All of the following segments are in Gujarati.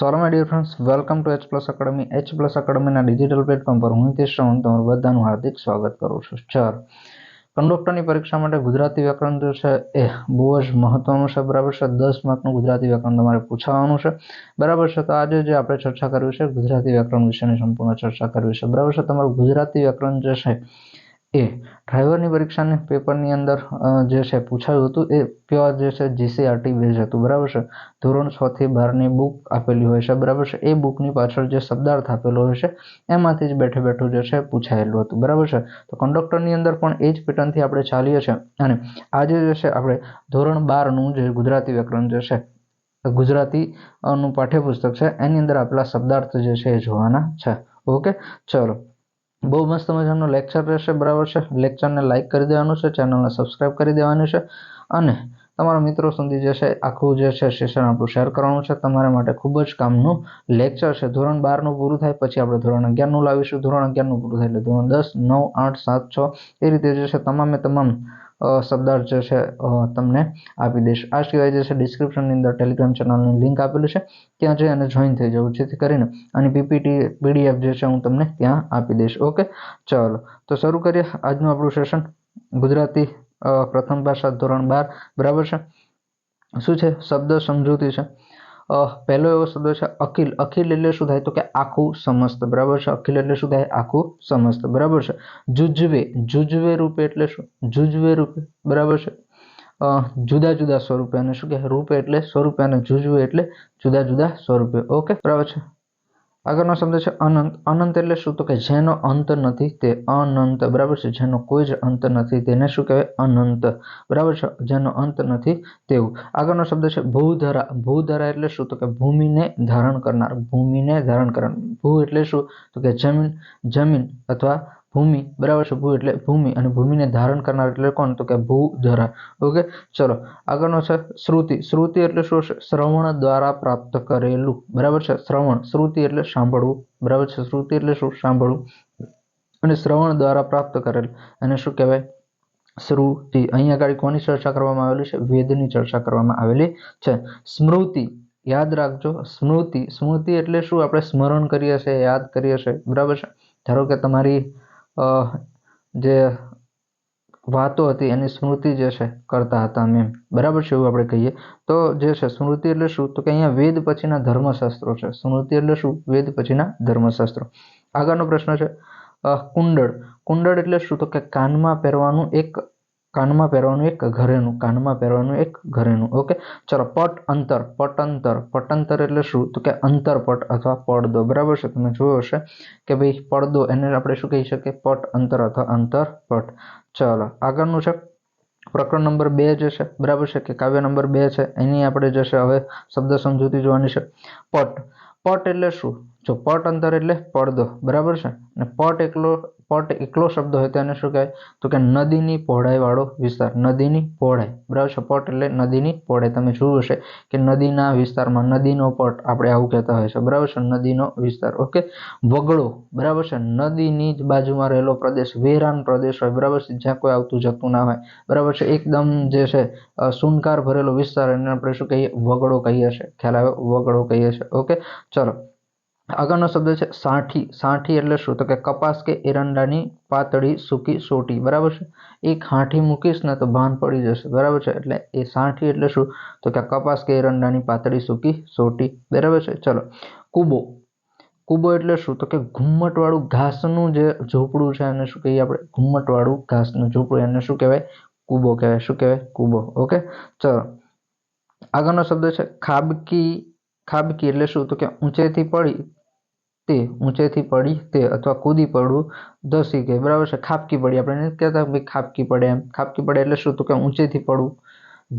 So hello my dear friends, welcome to H Plus Academy. H Plus Academy ના ડિજિટલ પ્લેટફોર્મ પર હું હિતેશ રાવલ તમારું બધાનું હાર્દિક સ્વાગત કરું છું. ચાલો, કંડક્ટરની પરીક્ષા માટે ગુજરાતી વ્યાકરણ જે છે એ બહુ જ મહત્વનું છે. બરાબર છે, 10 માર્કનું ગુજરાતી વ્યાકરણ તમારે પૂછાવાનું છે. બરાબર છે, તો આજે જે આપણે ચર્ચા કરવી છે ગુજરાતી વ્યાકરણ વિશેની સંપૂર્ણ ચર્ચા કરવી છે. બરાબર છે, તમારું ગુજરાતી વ્યાકરણ જે છે એ ડ્રાઈવરની પરીક્ષાની પેપરની અંદર જે છે પૂછાયું હતું એ પ્યોર જે છે જીસીઆરટી બેઝ હતું. બરાબર છે, ધોરણ 6 થી 12ની બુક આપેલી હોય છે. બરાબર છે, એ બુકની પાછળ જે શબ્દાર્થ આપેલો હોય છે એમાંથી જ બેઠું જે છે પૂછાયેલું હતું. બરાબર છે, તો કંડક્ટરની અંદર પણ એ જ પેટર્નથી આપણે ચાલીએ છીએ અને આજે જે છે આપણે ધોરણ 12નું જે ગુજરાતી વ્યાકરણ જે છે ગુજરાતીનું પાઠ્યપુસ્તક છે એની અંદર આપેલા શબ્દાર્થ જે છે એ જોવાના છે. ઓકે, ચલો, બહુ મસ્ત મજાનો લેક્ચર રહેશે. બરાબર છે, લેક્ચરને લાઇક કરી દેવાનું છે, ચેનલને સબસ્ક્રાઇબ કરી દેવાની છે અને તમારા મિત્રો સુધી જે છે આખું જે છે સેશન આપણું શેર કરવાનું છે. તમારા માટે ખૂબ જ કામનું લેક્ચર છે. ધોરણ 12નું પૂરું થાય પછી આપણે ધોરણ 11નું લાવીશું. ધોરણ 11નું પૂરું થાય એટલે ધોરણ 10, 9, 8, 7, 6 એ રીતે જે છે તમામ શબ્દાર્થ જે છે તમને આપી દઈશ. આ સિવાય જે છે ડિસ્ક્રિપ્શનની અંદર ટેલિગ્રામ ચેનલની લિંક આપેલી છે, ત્યાં જઈ અને જોઈન થઈ જવું, જેથી કરીને અને પીપીટી પીડીએફ જે છે હું તમને ત્યાં આપી દઈશ. ઓકે, ચલો, તો શરૂ કરીએ આજનું આપણું સેશન. ગુજરાતી પ્રથમ ભાષા ધોરણ 12. બરાબર છે, શું છે? શબ્દ સમજૂતી છે. પહેલો એવો શબ્દ છે અખિલ. અખિલ એટલે શું થાય? તો કે આખું સમસ્ત. બરાબર છે, અખિલ એટલે શું થાય? આખું સમસ્ત. બરાબર છે, જુજવે. જુજવે રૂપે એટલે શું? જુજવે રૂપે. બરાબર છે, જુદા જુદા સ્વરૂપે. અને શું કે રૂપે એટલે સ્વરૂપે અને જુજવે એટલે જુદા જુદા સ્વરૂપે. ઓકે, બરાબર છે. આગળનો શબ્દ છે અનંત. અનંત એટલે શું? તો કે જેનો અંત નથી તે અનંત. બરાબર છે, જેનો કોઈ જ અંત નથી તેને શું કહેવાય? અનંત. બરાબર છે, જેનો અંત નથી તેવું. આગળનો શબ્દ છે ભૂધરા. ભૂધરા એટલે શું? તો કે ભૂમિને ધારણ કરનાર. ભૂમિને ધારણ કરનાર. ભૂ એટલે શું? તો કે જમીન. જમીન અથવા ભૂમિ. બરાબર છે, ભૂ એટલે ભૂમિ અને ભૂમિને ધારણ કરનાર એટલે કોણ? તો કે ભૂધરા. ઓકે, ચલો, આગળનો છે શ્રુતિ. શ્રુતિ એટલે શું? શ્રવણ દ્વારા પ્રાપ્ત કરેલું. બરાબર છે, શ્રવણ. શ્રુતિ એટલે સાંભળવું. બરાબર છે, શ્રુતિ એટલે શું? સાંભળવું અને શ્રવણ દ્વારા પ્રાપ્ત કરેલ અને શું કહેવાય? શ્રુતિ. અહીંયા આગળ કોની ચર્ચા કરવામાં આવેલી છે? વેદની ચર્ચા કરવામાં આવેલી છે. સ્મૃતિ. યાદ રાખજો, સ્મૃતિ. સ્મૃતિ એટલે શું? આપણે સ્મરણ કરીએ છીએ, યાદ કરીએ છીએ. બરાબર છે, ધારો કે તમારી જે વાતો હતી એની સ્મૃતિ જે છે કરતા હતા મેમ. બરાબર છે, એવું આપણે કહીએ તો જે છે સ્મૃતિ એટલે શું? તો કે અહીંયા વેદ પછીના ધર્મશાસ્ત્રો છે. સ્મૃતિ એટલે શું? વેદ પછીના ધર્મશાસ્ત્રો. આગળનો પ્રશ્ન છે કુંડળ. કુંડળ એટલે શું? તો કે કાનમાં પહેરવાનું એક ઘરેણું. કાનમાં પહેરવાનું એક ઘરેણું. ઓકે, ચલો, પટ અંતર. પટંતર. પટંતર એટલે શું? તો કે અંતરપટ અથવા પડદો. બરાબર છે, તમે જોયો હશે કે ભાઈ પડદો એને આપણે શું કહી શકીએ? પટ અંતર અથવા અંતરપટ. ચલો, આગળનું છે પ્રકરણ નંબર 2 જે છે. બરાબર છે, કે કાવ્ય નંબર 2 છે એની આપણે જે છે હવે શબ્દ સમજૂતી જોવાની છે. પટ. પટ એટલે શું? જો પટ અંતર એટલે પડદો. બરાબર છે, અને પટ એકલો શબ્દ હોય તો એને શું કહેવાય? તો કે નદીની પહોળાઈ વાળો વિસ્તાર. નદીની પહોળાઈ. બરાબર છે, પટ એટલે નદીની પહોળાઈ. તમે જોયું હશે કે નદીના વિસ્તારમાં નદીનો પટ આપણે આવું કહેતા હોય છે. બરાબર છે, નદીનો વિસ્તાર. ઓકે, વગડો. બરાબર છે, નદીની જ બાજુમાં રહેલો પ્રદેશ, વેરાન પ્રદેશ હોય. બરાબર છે, જ્યાં કોઈ આવતું જતું ના હોય. બરાબર છે, એકદમ જે છે સુનકાર ભરેલો વિસ્તાર એને આપણે શું કહીએ? વગડો કહીએ છીએ. ખ્યાલ આવ્યો? વગડો કહીએ છીએ. ઓકે, ચલો, આગળનો શબ્દ છે સાઠી. સાઠી એટલે શું? તો કે કપાસ કે એરંડાની પાતળી સૂકી સોટી. બરાબર છે, એક હાંઠી મૂકીશ ને તો ભાન પડી જશે. બરાબર છે, એટલે એ સાઠી એટલે શું? તો કે કપાસ કે એરંડાની પાતળી સૂકી સોટી. બરાબર છે, ચલો, કૂબો. કૂબો એટલે શું? તો કે ઘુમ્મટવાળું ઘાસનું જે ઝૂંપડું છે એને શું કહીએ આપણે? ઘુમ્મટવાળું ઘાસનું ઝૂંપડું એને શું કહેવાય? કૂબો કહેવાય. શું કહેવાય? કૂબો. ઓકે, ચલો, આગળનો શબ્દ છે ખાબકી. ખાબકી એટલે શું? તો કે ઊંચેથી પડી તે અથવા કૂદી પડવું, ધસી કે. બરાબર છે, ખાબકી પડી. આપણે નથી કહેતા ભાઈ ખાબકી પડે એમ. ખાબકી પડે એટલે શું? તો કે ઊંચેથી પડવું,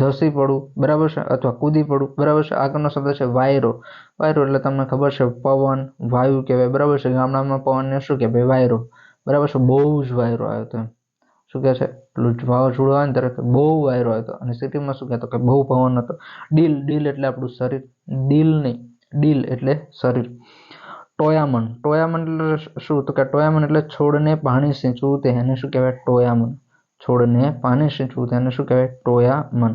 ધસી પડવું. બરાબર છે, અથવા કૂદી પડવું. બરાબર છે, આગળનો શબ્દ છે વાયરો. વાયરો એટલે તમને ખબર છે પવન, વાયુ કહેવાય. બરાબર છે, ગામડામાં પવનને શું કહેવાય? વાયરો. બરાબર છે, બહુ જ વાયરો આવ્યો હતો એમ. શું કહે છે? પેલું વાવાઝોડું આવે ને ત્યારે બહુ વાયરો આવ્યો હતો. અને સિટીમાં શું કહેતો? કે બહુ પવન હતો. ડીલ. ડીલ એટલે આપણું શરીર. ડીલ નહીં, ડીલ એટલે શરીર. ટોયામન. ટોયામન એટલે શું? તો કે ટોયામન એટલે છોડને પાણી સિંચવું તે એને શું કહેવાય? ટોયામન. છોડને પાણી સિંચવું તેને શું કહેવાય? ટોયામન.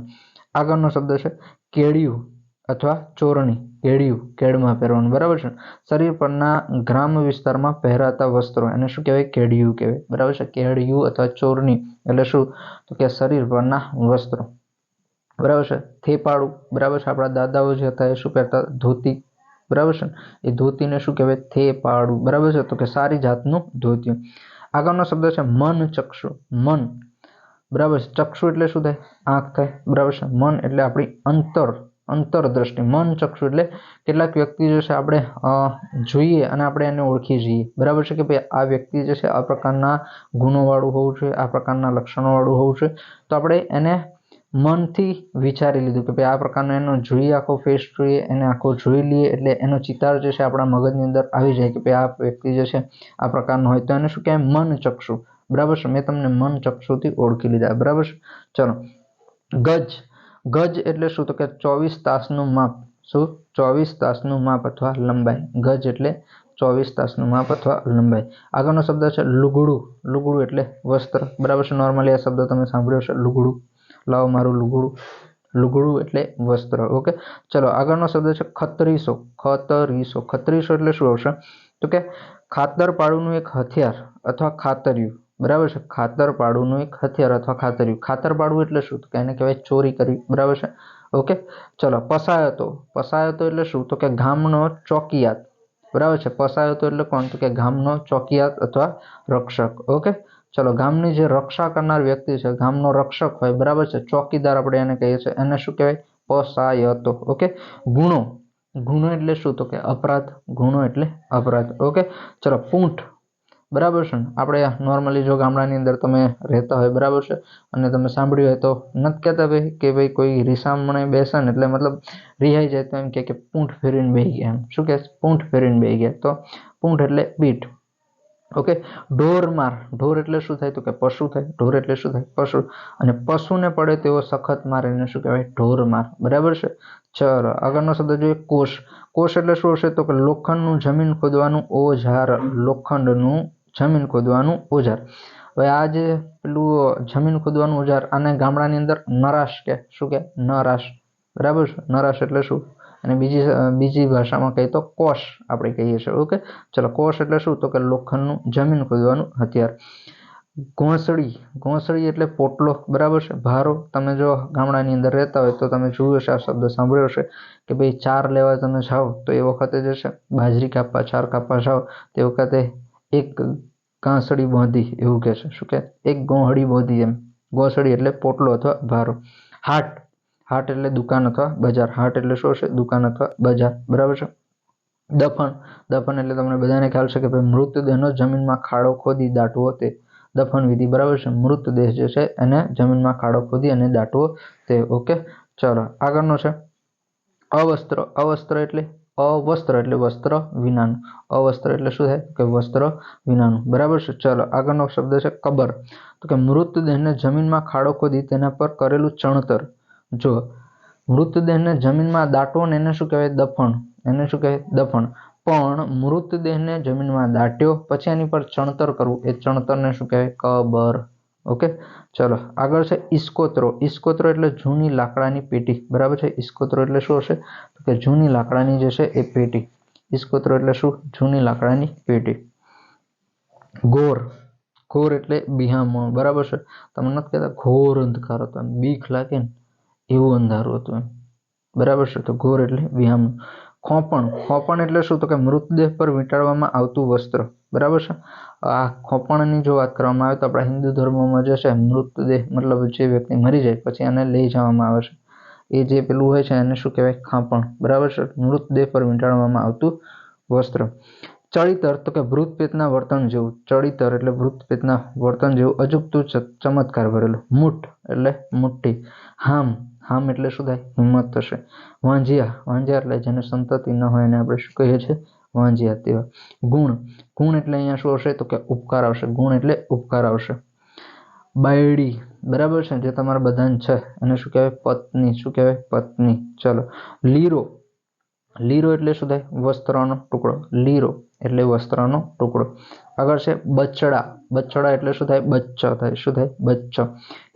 આગળનો શબ્દ છે કેળિયું અથવા ચોરણી. કેડિયું, કેડમાં પહેરવાનું, બરાબર છે. શરીર પરના ગ્રામ વિસ્તારમાં પહેરાતા વસ્ત્રો એને શું કહેવાય? કેડિયું કહેવાય, બરાબર છે. કેડિયું અથવા ચોરણી એટલે શું? તો કે શરીર પરના વસ્ત્રો, બરાબર છે. થેપાડું, બરાબર છે. આપણા દાદાઓ જે હતા એ શું પહેરતા? ધોતી, બરાબર છે. એ ધોતીને શું કહેવાય? થેપાડું, બરાબર છે. તો કે સારી જાતનું ધોતિયું. આગળનો શબ્દ છે મન ચક્ષુ. મન, બરાબર છે. ચક્ષુ એટલે શું થાય? આંખ થાય, બરાબર છે. મન એટલે આપણી અંતરદ્રષ્ટિ. મન ચક્ષુ એટલે કેટલાક વ્યક્તિ જે છે આપણે જોઈએ અને આપણે એને ઓળખી જઈએ, બરાબર છે, કે ભાઈ આ વ્યક્તિ જે છે આ પ્રકારના ગુણોવાળું હોવું જોઈએ, આ પ્રકારના લક્ષણોવાળું હોવું જોઈએ, તો આપણે એને મનથી વિચારી લીધું કે ભાઈ આ પ્રકારનો એનો જોઈએ, આખો ફેસ જોઈએ, એને આખો જોઈ લઈએ એટલે એનો ચિતાર જે છે આપણા મગજની અંદર આવી જાય કે ભાઈ આ વ્યક્તિ જે છે આ પ્રકારનો હોય, તો એને શું કહેવાય? મન ચક્ષુ, બરાબર છે. મેં તમને મન ચક્ષુથી ઓળખી લીધા, બરાબર છે. ચલો, ગજ. ગજ એટલે શું? તો કે 24 તાસનું માપ. શું? 24 તાસનું માપ અથવા લંબાઈ. ગજ એટલે 24 તાસનું માપ અથવા લંબાઈ. આગળનો શબ્દ છે લુગડું. લુગડું એટલે વસ્ત્ર, બરાબર છે. નોર્મલી આ શબ્દ તમે સાંભળ્યો છે, લુગડું. લાવો મારું લુગડું. લુગડું એટલે વસ્ત્ર. ઓકે, ચલો આગળનો શબ્દ છે ખત્રીસો. ખતરીસો. ખત્રીસો એટલે શું આવશે? તો કે ખાતર પાડુનું એક હથિયાર અથવા ખાતરિયું, બરાબર છે. ખાતર પાડુનું એક હથિયાર અથવા ખાતરિયું. ખાતર પાડવું એટલે શું? તો કે એને કહેવાય ચોરી કરવી, બરાબર છે. ઓકે, ચલો પસાયતો. પસાયતો એટલે શું? તો કે ગામનો ચોકિયાત, બરાબર છે. પસાયતો એટલે કોણ? તો કે ગામનો ચોકિયાત અથવા રક્ષક. ઓકે, ચલો ગામની જે રક્ષા કરનાર વ્યક્તિ છે, ગામનો રક્ષક હોય, બરાબર છે, ચોકીદાર આપણે એને કહીએ છીએ, એને શું કહેવાય? પસાયતો. ઓકે, ગુણો. ગુનો એટલે શું? તો કે અપરાધ. ગુનો એટલે અપરાધ. ઓકે, ચલો પૂંઠ, બરાબર છે. આપણે નોર્મલી જો ગામડાની અંદર તમે રહેતા હોય, બરાબર છે, અને તમે સાંભળ્યું હોય તો નથી કહેતા ભાઈ કે ભાઈ કોઈ રીસામણે બેસે ને એટલે મતલબ રિહાઈ જાય તો એમ કે પૂંઠ ફેરીને બેસી ગયા, એમ શું કે? પૂંઠ ફેરીને બેસી ગયા. તો પૂંઠ એટલે પીઠ. ઓકે, ઢોરમાર. ઢોર એટલે શું થાય? તો કે પશુ થાય. ઢોર એટલે શું થાય? પશુ. અને પશુને પડે તેવો સખત માર એને શું કહેવાય? ઢોરમાર, બરાબર છે. ચલો આગળનો શબ્દ જોઈએ કોષ. કોષ એટલે શું હશે? તો કે લોખંડનું જમીન ખોદવાનું ઓજાર. લોખંડનું જમીન ખોદવાનું ઓજાર. હવે આ જે પેલું જમીન ખોદવાનું ઓજાર, આને ગામડાની અંદર નરાશ કે. શું કે? નરાશ, બરાબર છે. નરાશ એટલે શું? અને બીજી ભાષામાં કહીએ તો કોષ આપણે કહીએ છીએ. ઓકે, ચલો કોષ એટલે શું? તો કે લોખંડનું જમીન ખોદવાનું હથિયાર. ઘોંસડી. ઘોંસડી એટલે પોટલો, બરાબર છે. ભારો. તમે જો ગામડાની અંદર રહેતા હોય તો તમે જોયું હશે, આ શબ્દ સાંભળ્યો હશે કે ભાઈ ચાર લેવા તમે જાઓ તો એ વખતે જે છે બાજરી કાપવા, ચાર કાપવા જાઓ તે વખતે એક ઘાસડી બાંધી, એવું કે છે. શું કે? એક ગોહડી બાંધી, એમ. ઘોંસડી એટલે પોટલો અથવા ભારો. હાટ. હાટ એટલે દુકાન અથવા બજાર. હાટ એટલે શું હશે? દુકાન અથવા બજાર, બરાબર છે. દફન. દફન એટલે તમને બધાને ખ્યાલ છે કે ભાઈ મૃતદેહનો જમીનમાં ખાડો ખોદી દાટવો, તે દફન વિધિ, બરાબર છે. મૃતદેહ જે છે એને જમીનમાં ખાડો ખોદી અને દાટવો તે. ઓકે, ચલો આગળનો છે અવસ્ત્ર. અવસ્ત્ર એટલે અવસ્ત્ર એટલે વસ્ત્ર વિનાનું. અવસ્ત્ર એટલે શું થાય? કે વસ્ત્ર વિનાનું, બરાબર છે. ચલો આગળનો શબ્દ છે કબર. તો કે મૃતદેહને જમીનમાં ખાડો ખોદી તેના પર કરેલું ચણતર. જો મૃતદેહને જમીનમાં દાટવો ને એને શું કહેવાય? દફન. એને શું કહેવાય? દફન. પણ મૃતદેહને જમીનમાં દાટ્યો પછી એની પર ચણતર કરવું, એ ચણતરને શું કહેવાય? કબર. ઓકે, ચલો આગળ છે ઇસ્કોત્રો. ઇસ્કોત્રો એટલે જૂની લાકડાની પેટી, બરાબર છે. ઇસ્કોત્રો એટલે શું હશે? તો કે જૂની લાકડાની જે છે એ પેટી. ઇસ્કોત્રો એટલે શું? જૂની લાકડાની પેટી. ઘોર. ઘોર એટલે બિહામણું, બરાબર છે. તમે નથી કહેતા ઘોર અંધકાર હતો, એમ બીક લાગે ને એવું અંધારું હતું, એમ, બરાબર છે. તો ઘોર એટલે બિહામણું. ખોપણ. ખોપણ એટલે શું? તો કે મૃતદેહ પર વીંટાળવામાં આવતું વસ્ત્ર, બરાબર છે. આ ખોપણની જો વાત કરવામાં આવે તો આપણા હિન્દુ ધર્મમાં જે છે મૃતદેહ મતલબ જે વ્યક્તિ મરી જાય પછી એને લઈ જવામાં આવે છે, એ જે પેલું હોય છે એને શું કહેવાય? ખાપણ, બરાબર છે. મૃતદેહ પર વીંટાળવામાં આવતું વસ્ત્ર. ચળિતર. તો કે ભૂત પ્રેતના વર્તન જેવું. ચળિતર એટલે ભૂત પ્રેતના વર્તન જેવું અજુગતું ચમત્કાર ભરેલું. મૂઠ એટલે મુઠ્ઠી. હામ. હામ એટલે શું થાય? હિંમત થશે. વાંજિયા. વાંજિયા એટલે જેને સંતતિ ન હોય એને આપણે શું કહીએ છીએ? વાંજિયા. તેવા. ગુણ. ગુણ એટલે અહીંયા શું હશે? તો કે ઉપકાર આવશે. ગુણ એટલે ઉપકાર આવશે. બાયડી, બરાબર છે. જે તમારા બધાને છે એને શું કહેવાય? પત્ની. શું કહેવાય? પત્ની. ચલો લીરો. લીરો એટલે શું થાય? વસ્ત્રનો ટુકડો. લીરો એટલે વસ્ત્રનો ટુકડો. આગળ છે બચડા. બચડા એટલે શું થાય? બચ્ચો થાય. શું થાય? બચ્ચો.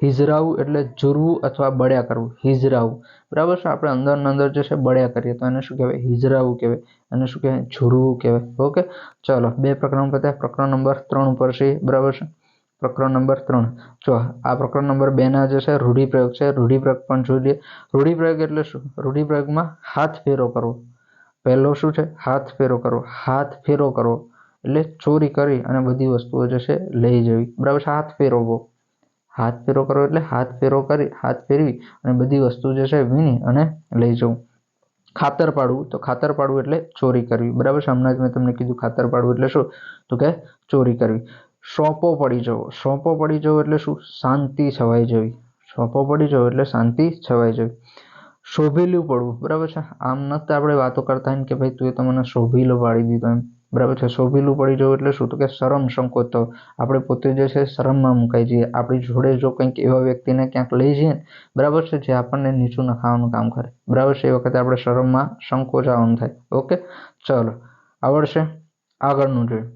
હિજરાવું એટલે ઝૂરવું અથવા બળ્યા કરવું. હિજરાવું, બરાબર છે. આપણે અંદર ને અંદર જે છે બળ્યા કરીએ તો એને શું કહેવાય? હિજરાવું કહેવાય. એને શું કહેવાય? ઝૂરવું કહેવાય. ઓકે, ચલો 2 પ્રકરણ પત્યા. પ્રકરણ નંબર 3 ઉપર છે, બરાબર છે. પ્રકરણ નંબર 3. જો આ પ્રકરણ નંબર 2 ના જે છે રૂઢિપ્રયોગ છે. રૂઢિપ્રયોગ પણ જોઈ લઈએ. રૂઢિપ્રયોગ એટલે શું? રૂઢિપ્રયોગમાં હાથ ફેરો કરવો. પહેલો શું છે? હાથ ફેરો કરવો. હાથ ફેરો કરવો એટલે ચોરી કરી અને બધી વસ્તુઓ જે છે લઈ જવી, બરાબર છે. હાથ ફેરવવો. હાથ ફેરો કરવો એટલે હાથ ફેરો કરી, હાથ ફેરવી અને બધી વસ્તુ જે છે વીણી અને લઈ જવું. ખાતર પાડવું, તો ખાતર પાડવું એટલે ચોરી કરવી, બરાબર છે. હમણાં જ મેં તમને કીધું ખાતર પાડવું એટલે શું? તો કે ચોરી કરવી. સોંપો પડી જવો. સોંપો પડી જવો એટલે શું? શાંતિ છવાઈ જવી. સોંપો પડી જવો એટલે શાંતિ છવાઈ જવી. શોભેલું પડવું, બરાબર છે. આમ નથી આપણે વાતો કરતા કે ભાઈ તું એ તો મને શોભેલું પાડી દીધો એમ, બરાબર છે. શોભેલું પડી જવું એટલે શું? તો કે શરમ સંકોચ થવો. આપણે પોતે જે છે શરમમાં મુકાઈ જઈએ. આપણી જોડે જો કંઈક એવા વ્યક્તિને ક્યાંક લઈ જઈએ, બરાબર છે, જે આપણને નીચું નખાવાનું કામ કરે, બરાબર છે, એ વખતે આપણે શરમમાં સંકોચાવાનું થાય. ઓકે, ચલો આવડશે. આગળનું જોઈએ.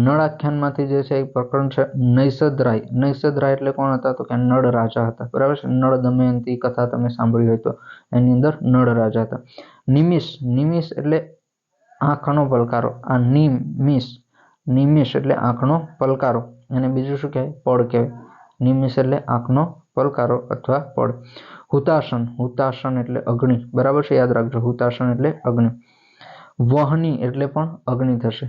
નળ આખ્યાનમાંથી જે છે એક પ્રકરણ છે નૈષધરાય. નૈષધરાય એટલે કોણ હતા? તો કે નળ રાજા હતા, બરાબર છે. નળ દમયંતી કથા તમે સાંભળી હોય તો એની અંદર નળ રાજા હતા. નિમિષ. નિમિષ એટલે આંખનો પલકારો. આ નિમિષ. નિમિષ એટલે આંખનો પલકારો. અને બીજું શું કહેવાય? પળ કહેવાય. નિમિષ એટલે આંખનો પલકારો અથવા પળ. હુતાસન. હુતાસન એટલે અગ્નિ, બરાબર છે. યાદ રાખજો, હુતાસન એટલે અગ્નિ. વહની એટલે પણ અગ્નિ થશે.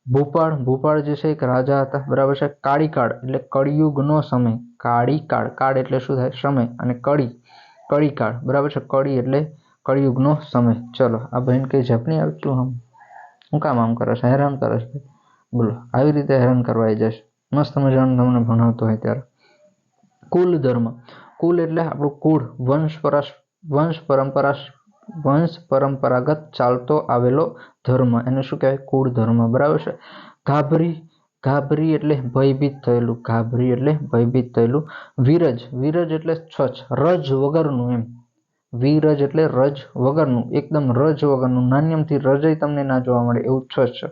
ભૂપાળ. ભૂપાળ જે છે એક રાજા હતા, બરાબર છે. કાળીકાળ એટલે કળિયુગનો સમય. કાળીકાળ. કાળ એટલે શું થાય? સમય. અને કળી, કળીકાળ, બરાબર છે. કળી એટલે કળિયુગનો સમય. ચલો આ બહેન કઈ ઝપની આવતું આમ હું કામ આમ કરે છે? હેરાન કરે છે. બોલો, આવી રીતે હેરાન કરવા આવી જશે. મસ્ત મજાનું તમને ભણાવતો હોય ત્યારે. કુલ ધર્મ. કુલ એટલે આપણું કુળ, વંશ પરંપરાગત ચાલતો આવેલો ધર્મ, એને શું કહેવાય? કુળ ધર્મ, બરાબર છે. ગાભરી. ગાભરી એટલે ભયભીત થયેલું. ગાભરી એટલે ભયભીત થયેલું. વિરજ. વિરજ એટલે સ્વચ્છ, રજ વગરનું એમ. વિરજ એટલે રજ વગરનું, એકદમ રજ વગરનું. નાન્યમથી રજય તમને ના જોવા મળે એવું સ્વચ્છ.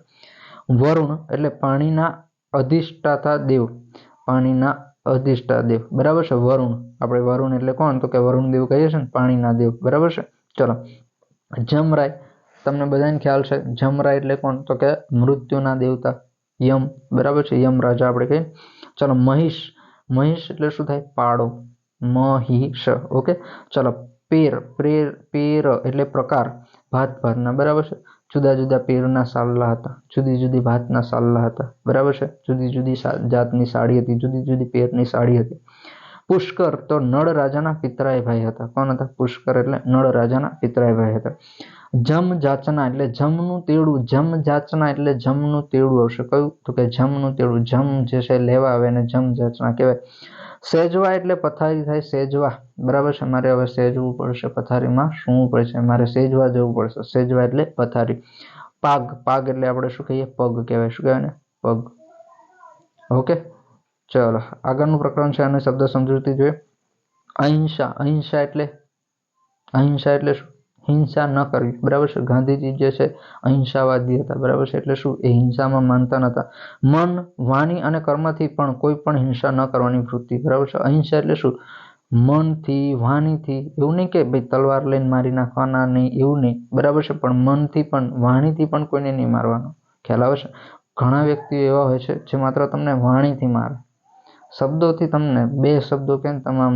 વરુણ એટલે પાણીના અધિષ્ઠાતા દેવ. પાણીના અધિષ્ઠાતા દેવ, બરાબર છે. વરુણ. આપણે વરુણ એટલે કોણ? તો કે વરુણ દેવ કહીએ છીએ ને, પાણીના દેવ, બરાબર છે. ચલો જમરાય. તમને બધાને ખ્યાલ છે જમરાય એટલે કોણ? તો કે મૃત્યુના દેવતા યમ, બરાબર છે. યમ રાજા આપણે કહીએ. ચલો મહિષ. મહિષ એટલે શું થાય? પાડો. મહિષ. ઓકે, ચલો પેર. પેર એટલે પ્રકાર, ભાત ભાતના, બરાબર છે. જુદા જુદા પેરના સાલ્લા હતા, જુદી જુદી ભાતના સાલ્લા હતા, બરાબર છે. જુદી જુદી જાતની સાડી હતી, જુદી જુદી પેરની સાડી હતી. પુષ્કર તો નળ રાજાના પિતરાય ભાઈ હતા. કોણ હતા? પુષ્કર એટલે નળ રાજાના પિતરાય ભાઈ હતા. જમ જાચના એટલે જમનું તેડું. જમ જાચના એટલે જમનું તેડું આવશે. કયું? તો કે જમનું તેડું. જમ જે છે લેવા આવે એને જમ જાચના કહેવાય. સેજવા એટલે પથારી થાય. સેજવા, બરાબર છે. મારે હવે સેજવું પડશે પથારીમાં. શું પડશે? મારે સેજવા જવું પડશે. સેજવા એટલે પથારી. પાગ. પાગ એટલે આપણે શું કહીએ? પગ કહેવાય. શું કહેવાય ને? પગ. ઓકે, ચલો આગળનું પ્રકરણ છે અને શબ્દ સમજૂતી જોઈએ. અહિંસા. અહિંસા એટલે શું? હિંસા ન કરવી, બરાબર છે. ગાંધીજી જે છે અહિંસાવાદી હતા, બરાબર છે. એટલે શું? એ હિંસામાં માનતા નતા. મન, વાણી અને કર્મથી પણ કોઈ પણ હિંસા ન કરવાની વૃત્તિ, બરાબર છે. અહિંસા એટલે શું? મનથી, વાણીથી, એવું નહીં કે ભાઈ તલવાર લઈને મારી નાખવાના, નહીં એવું નહીં, બરાબર છે. પણ મનથી પણ, વાણીથી પણ કોઈને નહીં મારવાનો. ખ્યાલ આવે છે? ઘણા વ્યક્તિઓ એવા હોય છે જે માત્ર તમને વાણીથી મારે, શબ્દોથી તમને બે શબ્દો કેમ તમામ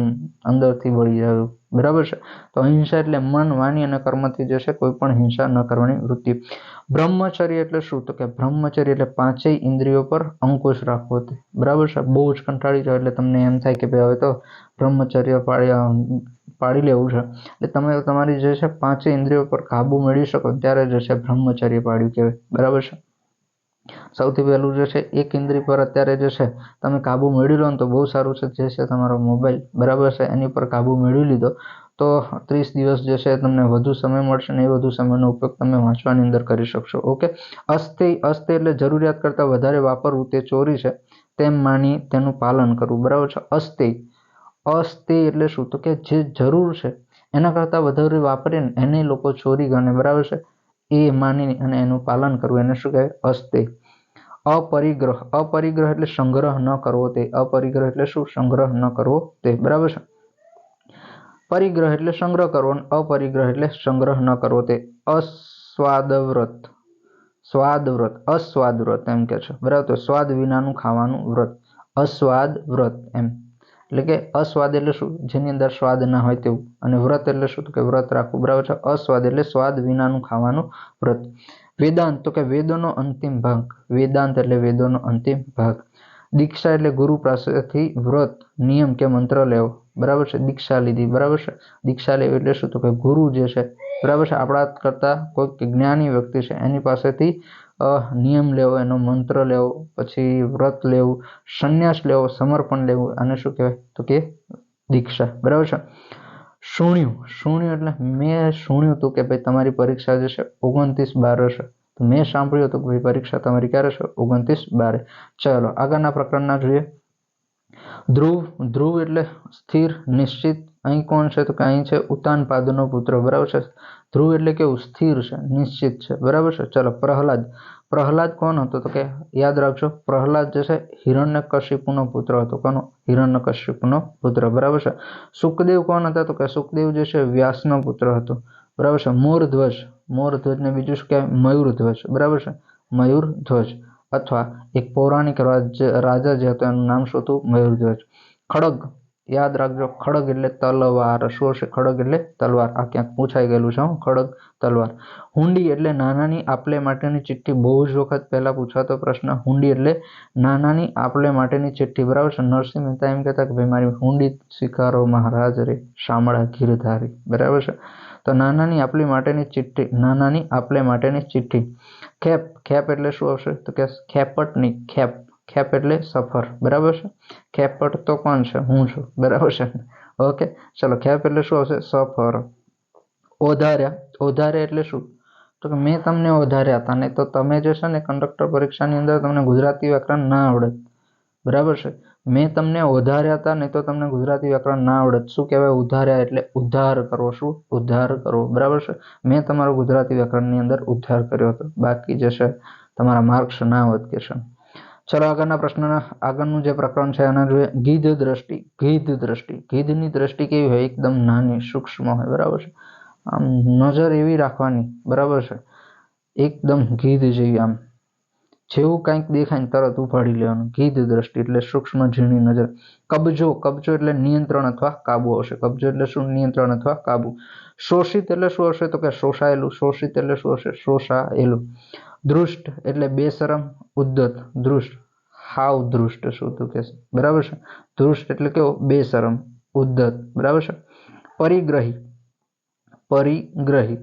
અંદરથી વળી જાય, બરાબર છે. તો અહિંસા એટલે મન, વાણી અને કર્મથી જે છે કોઈ પણ હિંસા ન કરવાની વૃત્તિ. બ્રહ્મચર્ય એટલે શું? તો કે બ્રહ્મચર્ય એટલે 5 ઇન્દ્રિયો પર અંકુશ રાખવો, બરાબર છે. બહુ જ કંટાળી જાવ એટલે તમને એમ થાય કે ભાઈ હવે તો બ્રહ્મચર્ય પાડી લેવું છે, એટલે તમે તમારી જે છે 5 ઇન્દ્રિયો પર કાબુ મેળવી શકો ત્યારે જે છે બ્રહ્મચર્ય પાડ્યું કહેવાય, બરાબર છે. સૌથી પહેલું જે છે એક ઇન્દ્રિય પર અત્યારે જે છે તમે કાબુ મેળવી લો ને તો બહુ સારું છે. જે છે તમારો મોબાઈલ, બરાબર છે, એની પર કાબુ મેળવી લીધો તો 30 દિવસ જે છે તમને વધુ સમય મળશે ને એ વધુ સમયનો ઉપયોગ તમે વાંચવાની અંદર કરી શકશો. ઓકે, અસ્થિ. અસ્થિ એટલે જરૂરિયાત કરતાં વધારે વાપરવું તે ચોરી છે તેમ માની તેનું પાલન કરવું, બરાબર છે. અસ્થિ. અસ્થિ એટલે શું? તો કે જે જરૂર છે એના કરતાં વધારે વાપરીને એને લોકો ચોરી ગણે, બરાબર છે. એ માની અને એનું પાલન કરવું એને શું કહેવાય? અસ્થિ. अपरिग्रह, अपरिग्रह એટલે સંગ્રહ ન કરવો તે, अपरिग्रह એટલે શું? સંગ્રહ ન કરવો તે, બરાબર છે। परिग्रह એટલે સંગ્રહ કરવો, अपरिग्रह એટલે સંગ્રહ ન કરવો તે। अस्वादव्रत, स्वादव्रत, अस्वादव्रत એમ કે છે, બરાબર। તો સ્વાદ વિનાનું ખાવાનું વ્રત, अस्वाद व्रत એમ, એટલે કે अस्वाद એટલે શું? જેની અંદર સ્વાદ ના હોય તેવું, અને વ્રત એટલે શું? તો કે વ્રત રાખવું, બરાબર છે। अस्वाद એટલે સ્વાદ વિનાનું ખાવાનું વ્રત। वेदांत तो के वेदों अंतिम भाग, वेदांत એટલે વેદોનો અંતિમ ભાગ। दीक्षा એટલે गुरु पासेथी व्रत नियम के मंत्र लेवो, बराबर है। दीक्षा लीधी, बराबर है। दीक्षा लेवी એટલે શું? તો કે ગુરુ જે છે, બરાબર છે, આપણા કરતા કોઈ જ્ઞાની વ્યક્તિ છે એની પાસેથી નિયમ લેવો, એનો મંત્ર લેવો, પછી વ્રત લેવું, સંન્યાસ લેવો, સમર્પણ લેવું, આને શું કહેવાય? તો કે દીક્ષા, બરાબર છે। સુણ્યું, સુણ્યું એટલે મેં સુણ્યું હતું કે ભાઈ તમારી પરીક્ષા જે છે 29/12 છે, તો મેં સાંભળ્યું હતું કે ભાઈ પરીક્ષા તમારી ક્યારે છે? 29/12। ચલો આગળના પ્રકરણના જોઈએ। ध्रुव, ध्रुव એટલે સ્થિર, નિશ્ચિત। અહીં કોણ છે? તો કે અહીં છે ઉતાનપાદનો પુત્ર, બરાબર છે। ध्रुव એટલે કેવું? સ્થિર છે, નિશ્ચિત છે, બરાબર છે। ચલો પ્રહલાદ, પ્રહલાદ કોણ હતો? તો કે યાદ રાખજો, પ્રહલાદ જે છે હિરણ્યકશિપુનો પુત્ર હતો। કોનો? હિરણ્યકશિપુનો પુત્ર, બરાબર છે। સુખદેવ કોણ હતા? તો કે સુખદેવ જે છે વ્યાસનો પુત્ર હતો, બરાબર છે। મોરધ્વજ, મોરધ્વજ ને બીજું શું કહેવાય? મયુરધ્વજ, બરાબર છે, મયુરધ્વજ। અથવા એક પૌરાણિક રાજા જે હતો એનું નામ શું હતું? મયુરધ્વજ। ખડગ, યાદ રાખજો, ખડગ એટલે તલવાર, શું હશે? ખડગ એટલે તલવાર, આ ક્યાંક પૂછાઈ ગયેલું છે, ખડગ તલવાર। હુંડી એટલે નાનાની આપલે માટેની ચિઠ્ઠી, બહુ જ વખત પહેલા પૂછાતો પ્રશ્ન। હુંડી એટલે નાનાની આપલે માટેની ચિઠ્ઠી, બરાબર છે। નરસિંહ મહેતા એમ કહેતા કે ભાઈ મારી હુંડી સ્વીકારો મહારાજ રે, શામળા ગીરધારી, બરાબર છે। તો નાનાની આપલે માટેની ચિઠ્ઠી, નાનાની આપલે માટેની ચિઠ્ઠી। ખેપ, ખેપ એટલે શું આવશે? તો કે ખેપટ નહીં, ખેપ, ખેપ એટલે સફર, બરાબર છે। ખેપટ તો કોણ છે? હું છું, બરાબર છે, ઓકે। ચલો ખેપ એટલે શું આવશે? સફર। ઓધાર્યા, ઓધાર્યા એટલે શું? તો કે મેં તમને ઓધાર્યા હતા, નહીં તો તમે જે છે ને કંડક્ટર પરીક્ષાની અંદર તમને ગુજરાતી વ્યાકરણ ના આવડે, બરાબર છે। મેં તમને ઓધાર્યા હતા, નહીં તો તમને ગુજરાતી વ્યાકરણ ના આવડે। શું કહેવાય? ઉધાર્યા એટલે ઉદ્ધાર કરવો, શું? ઉદ્ધાર કરવો, બરાબર છે। મેં તમારો ગુજરાતી વ્યાકરણની અંદર ઉદ્ધાર કર્યો હતો, બાકી જે છે તમારા માર્ક્સ ના વધ કે છે। ચલો આગળના પ્રશ્નના આગળનું જે પ્રકરણ છે એના જોઈએ। ગીધ દ્રષ્ટિ, ગીધ દ્રષ્ટિ, ગીધની દ્રષ્ટિ કેવી હોય? એકદમ નાની, સૂક્ષ્મ હોય, બરાબર છે। આમ નજર એવી રાખવાની, બરાબર છે, એકદમ ગીધ જેવી, આમ જેવું કંઈક દેખાય ને તરત ઉપાડી લેવાનું। ગીધ દ્રષ્ટિ એટલે સૂક્ષ્મ ઝીણી નજર। કબજો, કબજો એટલે નિયંત્રણ અથવા કાબુ આવશે। કબજો એટલે શું? નિયંત્રણ અથવા કાબુ। શોષિત એટલે શું હશે? તો કે શોષાયેલું। શોષિત એટલે શું હશે? શોષાયેલું। દૃષ્ટ એટલે બેશરમ, ઉદ્ધત, દૃષ્ટ, હાવ દૃષ્ટ, શું તું કે છે, બરાબર છે। દૃષ્ટ એટલે કેવો? બેશરમ, ઉદ્ધત, બરાબર છે। પરિગ્રહી, પરિગ્રહી,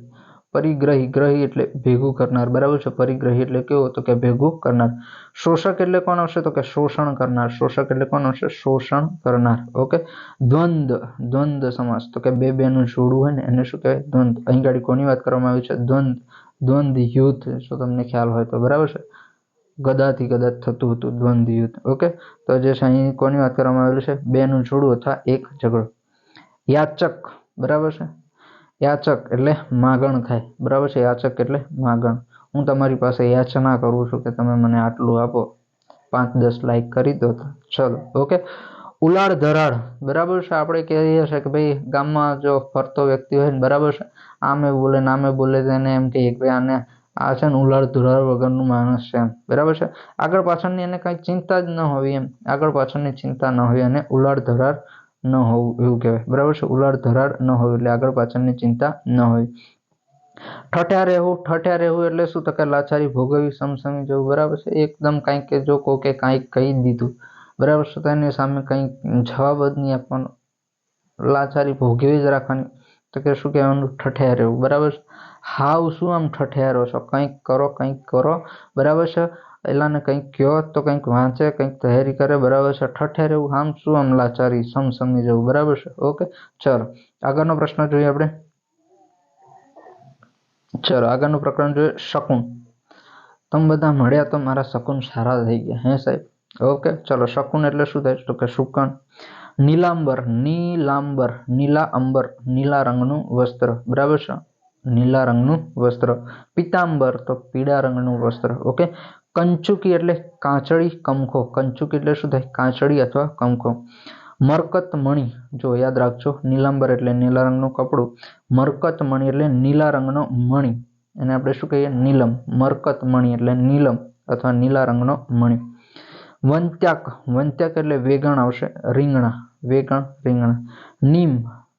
પરિગ્રહી, ગ્રહી એટલે ભેગું કરનાર, બરાબર છે। પરિગ્રહી એટલે કેવો? તો કે ભેગું કરનાર। શોષક એટલે કોણ આવશે? તો કે શોષણ કરનાર। શોષક એટલે કોણ આવશે? શોષણ કરનાર, ઓકે। દ્વંદ્વ, દ્વંદ્વ સમાસ, તો કે બે બેનું જોડું હોય ને એને શું કહેવાય? દ્વંદ્વ। અહીં ગાડી કોની વાત કરવામાં આવી છે? દ્વંદ્વ, દ્વંદ્વ યુદ્ધ, જો તમને ખ્યાલ હોય તો, બરાબર છે, ગદાથી કદાચ થતું હતું દ્વંદ્વ યુદ્ધ, ઓકે। તો જે છે અહીં કોની વાત કરવામાં આવેલું છે? બેનું જોડું અથવા એક ઝઘડો। યાચક, બરાબર છે, યાચક એટલે માગણ થાય, બરાબર છે, યાચક એટલે માગણ। હું તમારી પાસે યાચના કરું છું કે તમે મને આટલું આપો, 5-10 લાઈક કરી દો તો ચલો, ઓકે। ઉલાળ ધરાળ, બરાબર છે, આપણે કહીએ છીએ કે ભાઈ ગામમાં જો ફરતો વ્યક્તિ હોય ને, બરાબર છે, આમે બોલે નામે બોલે તેને એમ કહીએ કે ભાઈ આને આ છે ને ઉલાળ ધરાળ વગરનું માણસ છે એમ, બરાબર છે। આગળ પાછળની એને કંઈ ચિંતા જ ન હોવી એમ, આગળ પાછળની ચિંતા ન હોય અને ઉલાળ ધરાળ ન હોવું એવું કહેવાય, બરાબર છે। ઉલાળ ધરાળ ન હોય એટલે આગળ પાછળની ચિંતા ન હોય। ઠઠ્યા રહેવું, ઠઠ્યા રહેવું એટલે શું? તો કે લાચારી ભોગવવી, સમસમી જવું, બરાબર છે। એકદમ કંઈક કે જો કોઈ કે કંઈક કહી દીધું, બરાબર છે, તો એની સામે કંઈક જવાબ જ નહીં આપવાનો, લાચારી ભોગવી જ રાખવાની, તો કે શું કહેવાનું? ઠઠ્યા રહેવું, બરાબર છે। હાવ શું આમ ઠઠિયારો છો? કંઈક કરો, કંઈક કરો, બરાબર છે, એલાને કંઈક કહો તો કંઈક વાંચે, કંઈક તૈયારી કરે, બરાબર છે। ઠઠ્યા રહેવું, આમ શું આમ લાચારી, સમસમી જવું, બરાબર છે, ઓકે। ચલો આગળનો પ્રશ્ન જોઈએ આપણે। ચલો આગળનું પ્રકરણ જોઈએ। શકુન, તમે બધા મળ્યા તો મારા શકુન સારા થઈ ગયા, હે સાહેબ, ઓકે। ચલો શકુન એટલે શું થાય? તો કે શુકન। નીલાંબર, નીલાંબર, નીલા અંબર, નીલા રંગનું વસ્ત્ર, બરાબર છે, નીલા રંગનું વસ્ત્ર, પીતાંબર તો પીળા રંગનું વસ્ત્ર. ઓકે, કંચુકી એટલે કાંચળી કમખો, કંચુકી એટલે શું થાય? કાંચળી અથવા કમખો. મરકત મણી, જો યાદ રાખજો, નીલાંબર એટલે નીલા રંગનું કપડું, મરકત મણી એટલે નીલા રંગનો મણી, એને આપણે શું કહીએ? નીલમ. મરકત મણી એટલે નીલમ અથવા નીલા રંગનો મણી. વંત્યાક, વંત્યાક એટલે વેગણ આવશે, રીંગણા, વેગણ રીંગણા. નીમ,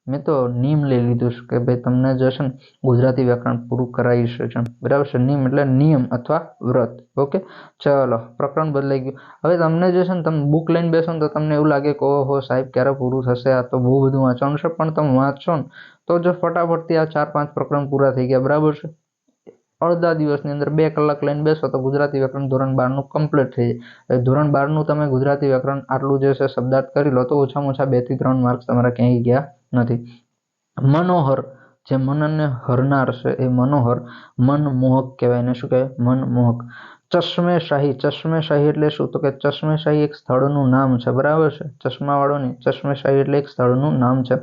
મેં તો નીમ લઈ લીધું છે કે ભાઈ તમને જે છે ને ગુજરાતી વ્યાકરણ પૂરું કરાવી છે, બરાબર છે. નીમ એટલે નિયમ અથવા વ્રત. ઓકે, ચલો પ્રકરણ બદલાઈ ગયું. હવે તમને જે છે ને તમે બુક લઈને બેસો ને તો તમને એવું લાગે કે ઓહો સાહેબ ક્યારે પૂરું થશે, આ તો બહુ બધું વાંચવાનું છે. પણ તમે વાંચશો ને તો જો ફટાફટથી આ 4-5 પ્રકરણ પૂરા થઈ ગયા, બરાબર છે. અડધા દિવસની અંદર 2 કલાક લઈને બેસો તો ગુજરાતી વ્યાકરણ ધોરણ 12નું કમ્પ્લીટ થઈ જાય. ધોરણ 12નું તમે ગુજરાતી વ્યાકરણ આટલું જે છે શબ્દાર્થ કરી લો તો ઓછામાં ઓછા 2 થી 3 માર્ક્સ તમારા ક્યાંય ગયા નથી. મનોહર, જે મનને હરનાર છે એ મનોહર, મનમોહક કહેવાય. એને શું કહેવાય? મનમોહક. ચશ્મે શાહી, ચશ્મે શાહી એટલે શું? તો કે ચશ્મે શાહી એક સ્થળનું નામ છે, બરાબર છે. ચશ્માવાળો નહીં, ચશ્મે શાહી એટલે એક સ્થળનું નામ છે.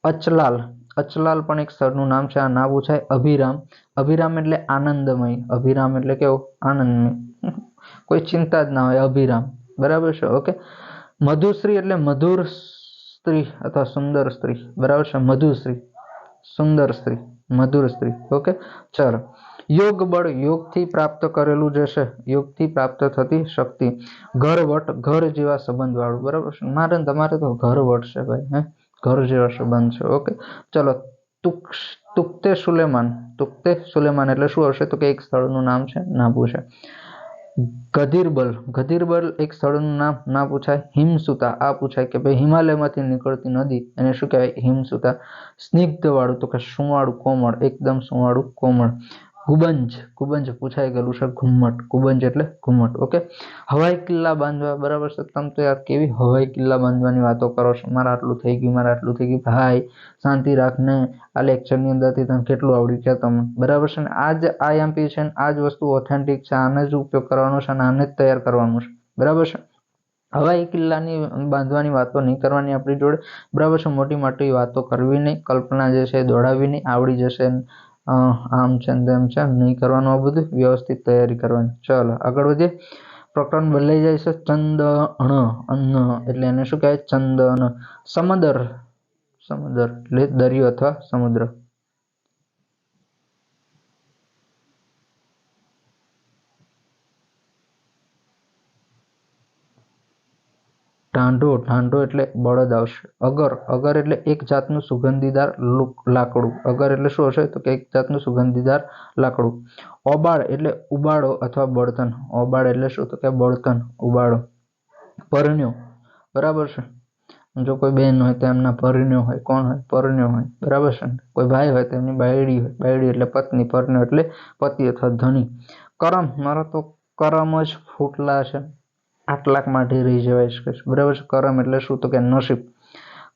અચલાલ, અચલાલ પણ એક સ્થળનું નામ છે, આ ના પૂછાય. અભિરામ, અભિરામ એટલે આનંદમય, અભિરામ એટલે કેવું? આનંદમય, કોઈ ચિંતા જ ના હોય, અભિરામ, બરાબર છે. ઓકે, મધુશ્રી એટલે મધુર સ્ત્રી અથવા સુંદર સ્ત્રી, બરાબર છે. મધુશ્રી, સુંદર સ્ત્રી, મધુર સ્ત્રી. ઓકે, ચલો. યોગ બળ, યોગથી પ્રાપ્ત કરેલું જે છે, યોગથી પ્રાપ્ત થતી શક્તિ. ઘરવટ, ઘર જેવા સંબંધ વાળું, બરાબર છે. મારે તમારે તો ઘરવટ છે ભાઈ, હે, ઘર જેવા સંબંધ છે. ઓકે, ચલો. તુક્તે સુલેમાન, તુક્તે સુલેમાન એટલે શું હશે? તો કે એક સ્થળનું નામ છે, ના પૂછે. ગધીરબલ, ગધીરબલ એક સ્થળનું નામ, ના પૂછાય. હિમસુતા, આ પૂછાય કે ભાઈ હિમાલયમાંથી નીકળતી નદી, એને શું કહેવાય? હિમસુતા. સ્નિગ્ધ વાળું તો કે સુવાળું, કોમળ, એકદમ સુવાળું, કોમળ. ગુબંજ, ગુબંજ પૂછાઈ ગયેલું છે. ઘુમ્મટ, ગુબંજ એટલે ઘુમ્મટ. ઓકે, હવાઈ કિલ્લા બાંધવા, બરાબર છે. તમે તો યાર કેવી હવાઈ કિલ્લા બાંધવાની વાતો કરો છો, મારે આટલું થઈ ગયું, મારે આટલું થઈ ગયું. ભાઈ શાંતિ રાખને, આ લેક્ચરની અંદરથી તમે કેટલું આવડ્યું છે તમને, બરાબર છે ને. આ જ આઈએમપી છે ને આ જ વસ્તુ ઓથેન્ટિક છે, આને જ ઉપયોગ કરવાનો છે અને આને જ તૈયાર કરવાનું છે, બરાબર છે. હવાઈ કિલ્લાની બાંધવાની વાતો નહીં કરવાની આપણી જોડે, બરાબર છે. મોટી મોટી વાતો કરવી નહીં, કલ્પના જે છે દોડાવી નહીં, આવડી જશે આમ છે તેમ છે નહીં કરવાનું, આ બધું વ્યવસ્થિત તૈયારી કરવાની. ચલો આગળ વધીએ. પ્રકરણ બદલાઈ જાય છે. ચંદન, અન્ન એટલે એને શું કહેવાય? ચંદન. સમદર, સમુદ્ર એટલે દરિયો અથવા સમુદ્ર. ઢાંઢો, ઢાંઢો એટલે બળદ આવશે. અગર, અગર એટલે એક જાતનું સુગંધીદાર લાકડું. અગર એટલે શું હશે? તો કે એક જાતનું સુગંધીદાર લાકડું. ઓબાળ એટલે ઉબાળો અથવા બળતણ. ઓબાળ એટલે શું? તો કે બળતણ, ઉબાળો. પરણ્યો, બરાબર છે. જો કોઈ બેન હોય તો એમના પરણ્યો હોય. કોણ હોય? પરણ્યો હોય, બરાબર છે. કોઈ ભાઈ હોય તો એમની બાયડી હોય. બાયડી એટલે પત્ની, પરણ્યો એટલે પતિ અથવા ધણી. કરમ, મારા તો કરમ જ ફૂટલા છે, આટલાક માટે રહી જવાય છે, બરાબર છે. કરમ એટલે શું? તો કે નસીબ.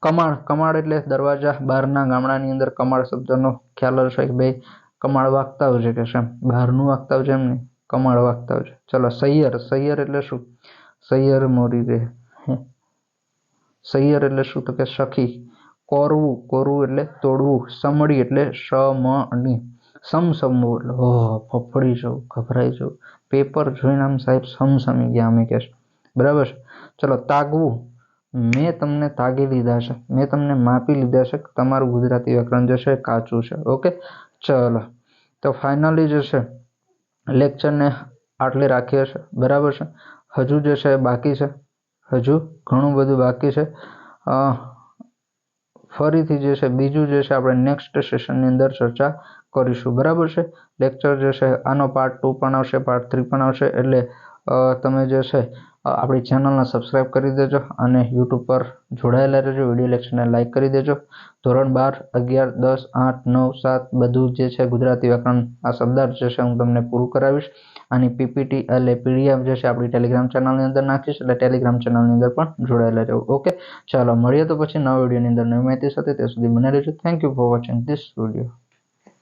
કમાળ, કમાળ એટલે દરવાજા. બહારના ગામડાની અંદર કમાળ શબ્દનો ખ્યાલ હશે કે ભાઈ કમાળ વાગતા આવજે, કે છે બહારનું વાગતા આવજે, એમ નહીં, કમાળ વાગતા આવજે. ચલો. સૈયર, સૈયર એટલે શું? સૈયર મોરી રે. સૈયર એટલે શું? તો કે સખી. કોરવું, કોરવું એટલે તોડવું. સમડી એટલે સમણી. સમસમવું એટલે ફફડી જવું, ગભરાઈ જવું. પેપર જોઈને આમ સાહેબ સમસમી ગયા અમે, કે છે, બરાબર છે. ચલો. તાગવું, મેં તમને તાગી લીધા છે, મેં તમને માપી લીધા છે, તમારું ગુજરાતી વ્યાકરણ જે છે કાચું છે. ઓકે, ચલો. તો ફાઇનલી જે છે લેક્ચરને આટલે રાખીએ છીએ, બરાબર છે. હજુ જે છે બાકી છે, હજુ ઘણું બધું બાકી છે. ફરીથી જે છે બીજું જે છે આપણે નેક્સ્ટ સેશનની અંદર ચર્ચા કરીશું, બરાબર છે. લેક્ચર જે છે આનો પાર્ટ 2 પણ આવશે, પાર્ટ 3 પણ આવશે. એટલે તમે જે છે આપણી ચેનલને સબસ્ક્રાઈબ કરી દેજો અને યુટ્યુબ પર જોડાયેલા રહેજો. વિડીયો લેક્ચરને લાઇક કરી દેજો. ધોરણ 12, 11, 10, 8, 9, 7 બધું જે છે ગુજરાતી વ્યાકરણ આ શબ્દાર્થ જે છે હું તમને પૂરું કરાવીશ. આની પીપીટી એટલે પીડીએફ જે છે આપણી ટેલિગ્રામ ચેનલની અંદર નાખીશ, એટલે ટેલિગ્રામ ચેનલની અંદર પણ જોડાયેલા રહેવું. ઓકે, ચાલો મળીએ તો પછી નવા વિડીયોની અંદર નવી માહિતી સાથે. ત્યાં સુધી મને રહેજો. Thank you for watching this video.